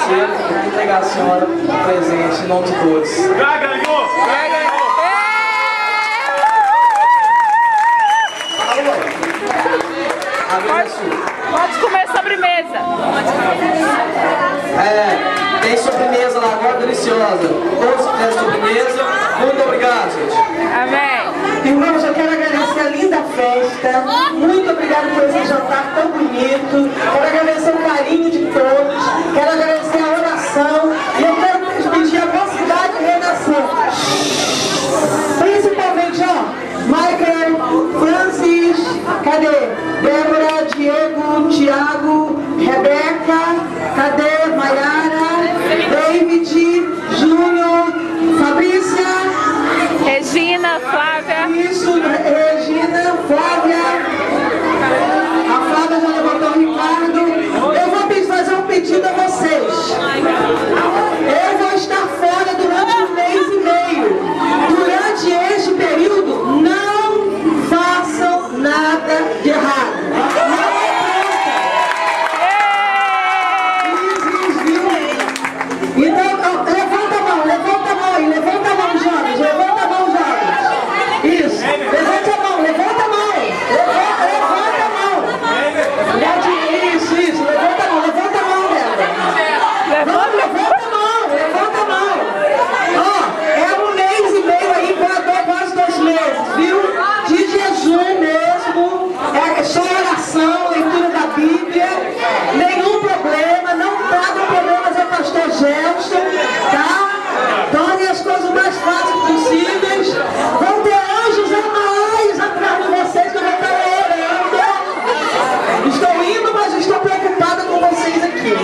agradecer e entregar a senhora um presente em nome de todos. Já ganhou! Já ganhou! Pode comer sobremesa. Tem sobremesa lá agora, deliciosa. Todos que querem sobremesa, muito obrigado, gente. Amém. Irmãos, eu quero agradecer a linda festa. Muito obrigado por esse jantar tão bonito. Quero agradecer o carinho de todos. Quero agradecer a oração. E eu quero pedir a mocidade renascer. Principalmente, Michael, Francis, cadê? Débora, Diego, Tiago, Rebeca, cadê? Maiara, David, Júnior, Fabrícia, Regina, Flávia. isso, Regina, Flávia, a Flávia já levantou o Ricardo. Eu vou fazer um pedido a vocês. Eu vou estar fora durante um mês e meio. Durante este período, não façam nada de errado. Então, levanta a mão aí, levanta a mão, jovens, levanta a mão, jovens. Isso, levanta a mão, levanta a mão, levanta a mão. Isso, levanta a mão, Débora. Levanta a mão. Ó, é um mês e meio aí, quase 2 meses, viu? De jejum mesmo, é só oração, leitura da Bíblia, nenhum problema, não tragam problemas ao pastor Gelson, tá? Tornem as coisas o mais fáceis possíveis. Vão ter anjos a mais atrás de vocês que eu vou estar orando. Estou indo, mas estou preocupada com vocês aqui.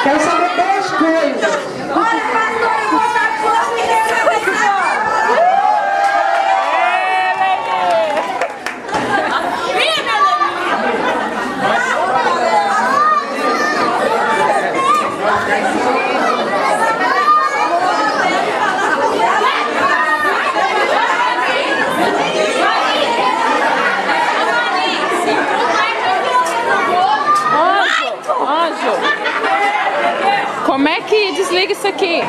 Quero saber 2 coisas. Olha, pastor, eu vou dar sua menina com esse Anjo. Como é que desliga isso aqui?